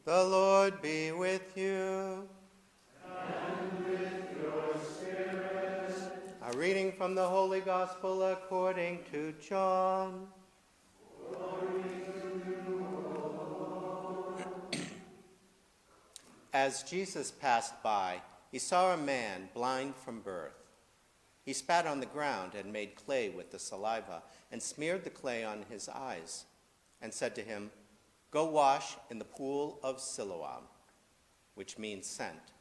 The Lord be with you. And with your spirit. A reading from the Holy Gospel according to John. Glory to you, O Lord. As Jesus passed by, he saw a man blind from birth. He spat on the ground and made clay with the saliva and smeared the clay on his eyes and said to him, "Go wash in the Pool of Siloam," which means sent.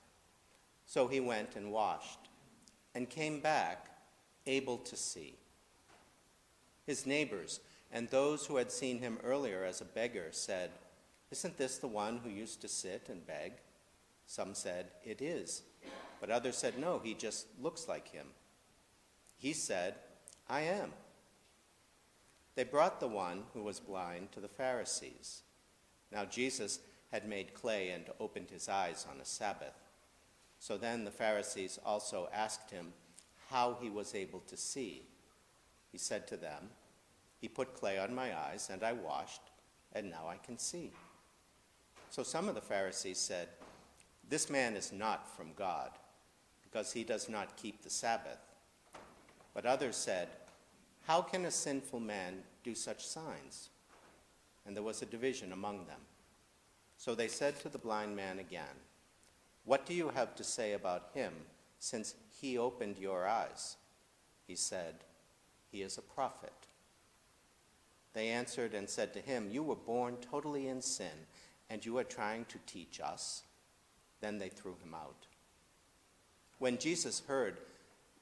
So he went and washed and came back able to see. His neighbors and those who had seen him earlier as a beggar said, "Isn't this the one who used to sit and beg?" Some said, "It is." But others said, "No, he just looks like him." He said, "I am." They brought the one who was blind to the Pharisees. Now Jesus had made clay and opened his eyes on a Sabbath. So then the Pharisees also asked him how he was able to see. He said to them, "He put clay on my eyes, and I washed, and now I can see." So some of the Pharisees said, "This man is not from God, because he does not keep the Sabbath." But others said, "How can a sinful man do such signs?" And there was a division among them. So they said to the blind man again, "What do you have to say about him, since he opened your eyes?" He said, "He is a prophet." They answered and said to him, "You were born totally in sin, and you are trying to teach us?" Then they threw him out. When Jesus heard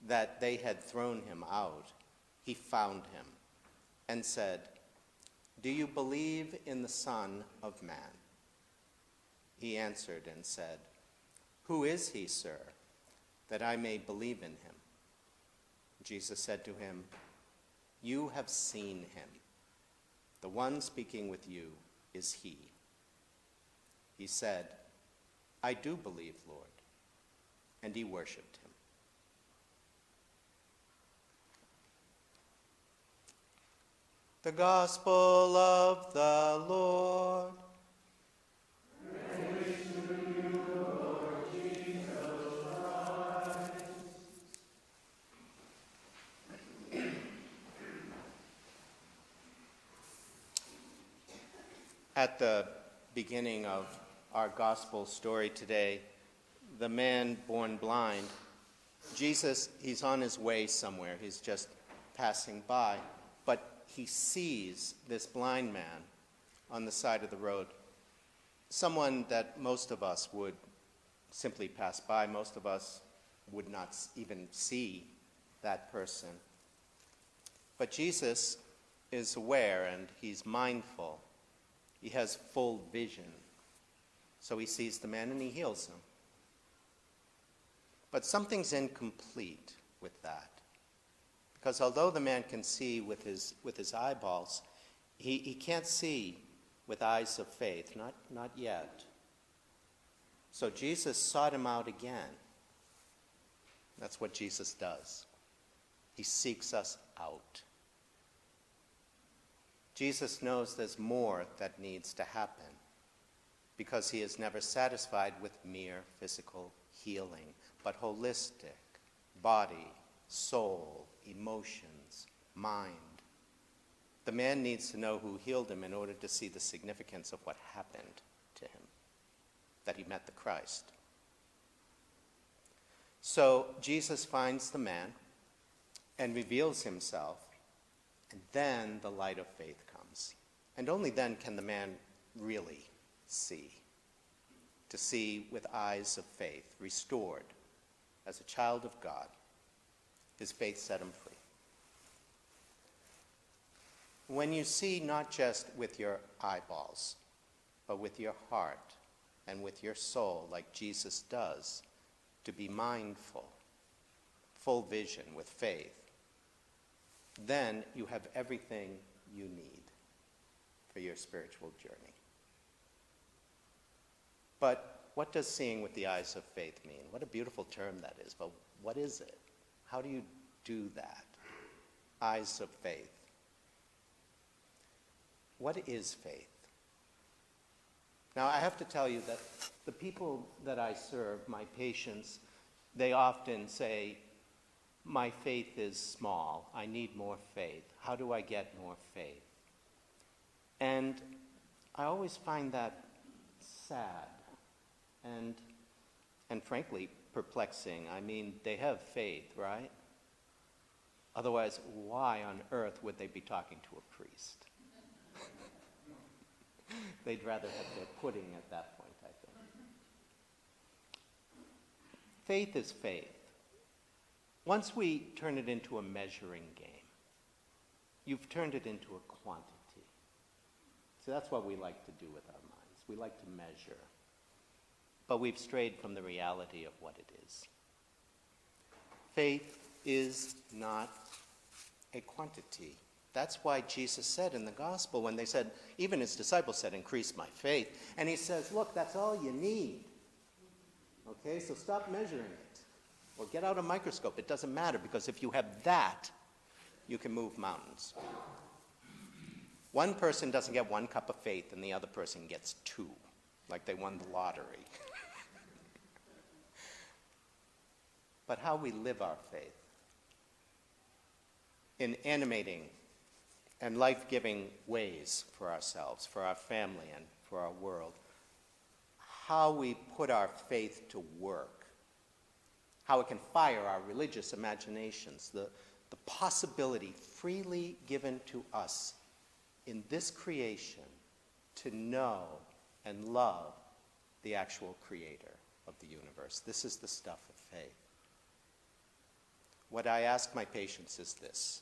that they had thrown him out, he found him and said, "Do you believe in the Son of Man?" He answered and said, "Who is he, sir, that I may believe in him?" Jesus said to him, "You have seen him. The one speaking with you is he." He said, "I do believe, Lord." And he worshipped him. The Gospel of the Lord. Praise to you, Lord Jesus Christ. At the beginning of our gospel story today, the man born blind, Jesus, he's on his way somewhere. He's just passing by, but he sees this blind man on the side of the road, someone that most of us would simply pass by. Most of us would not even see that person. But Jesus is aware and he's mindful. He has full vision. So he sees the man and he heals him. But something's incomplete with that. Because although the man can see with his eyeballs, he can't see with eyes of faith, not yet. So Jesus sought him out again. That's what Jesus does. He seeks us out. Jesus knows there's more that needs to happen because he is never satisfied with mere physical healing, but holistic, body, soul, emotions, mind. The man needs to know who healed him in order to see the significance of what happened to him, that he met the Christ. So Jesus finds the man and reveals himself, and then the light of faith comes. And only then can the man really see, to see with eyes of faith, restored as a child of God. His faith set him free. When you see not just with your eyeballs, but with your heart and with your soul, like Jesus does, to be mindful, full vision with faith, then you have everything you need for your spiritual journey. But what does seeing with the eyes of faith mean? What a beautiful term that is, but what is it? How do you do that? Eyes of faith. What is faith? Now, I have to tell you that the people that I serve, my patients, they often say, my faith is small. I need more faith. How do I get more faith? And I always find that sad and frankly perplexing. I mean, they have faith, right? Otherwise, why on earth would they be talking to a priest? They'd rather have their pudding at that point, I think. Faith is faith. Once we turn it into a measuring game, you've turned it into a quantity. So that's what we like to do with our minds. We like to measure. But we've strayed from the reality of what it is. Faith is not a quantity. That's why Jesus said in the gospel, when they said, even his disciples said, increase my faith. And he says, look, that's all you need. Okay, so stop measuring it. Or get out a microscope. It doesn't matter, because if you have that, you can move mountains. One person doesn't get 1 cup of faith and the other person gets 2, like they won the lottery. But how we live our faith in animating and life-giving ways for ourselves, for our family, and for our world. How we put our faith to work. How it can fire our religious imaginations. The possibility freely given to us in this creation to know and love the actual creator of the universe. This is the stuff of faith. What I ask my patients is this: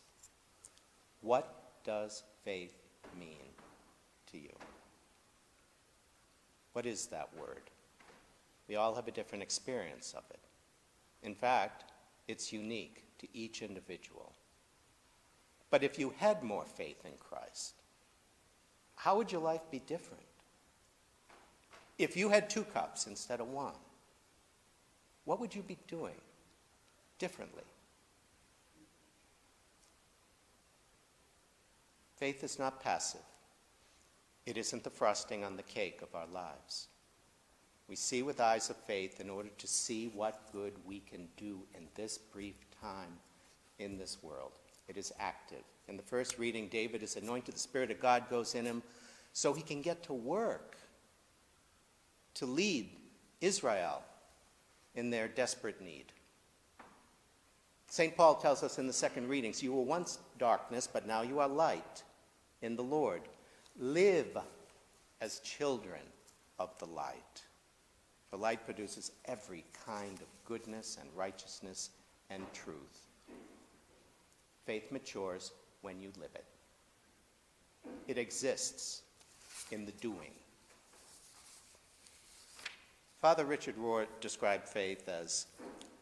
what does faith mean to you? What is that word? We all have a different experience of it. In fact, it's unique to each individual. But if you had more faith in Christ, how would your life be different? If you had 2 cups instead of 1, what would you be doing differently? Faith is not passive. It isn't the frosting on the cake of our lives. We see with eyes of faith in order to see what good we can do in this brief time in this world. It is active. In the first reading, David is anointed. The Spirit of God goes in him so he can get to work to lead Israel in their desperate need. St. Paul tells us in the second readings, you were once darkness, but now you are light in the Lord. Live as children of the light. The light produces every kind of goodness and righteousness and truth. Faith matures when you live it. It exists in the doing. Father Richard Rohr described faith as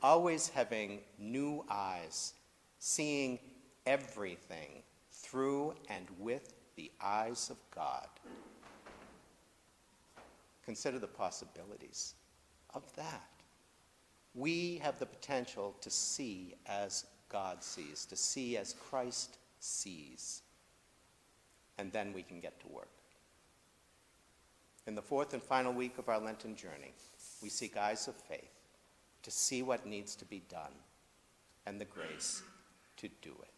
always having new eyes, seeing everything through and with the eyes of God. Consider the possibilities of that. We have the potential to see as God sees, to see as Christ sees, and then we can get to work. In the 4th and final week of our Lenten journey, we seek eyes of faith to see what needs to be done and the grace to do it.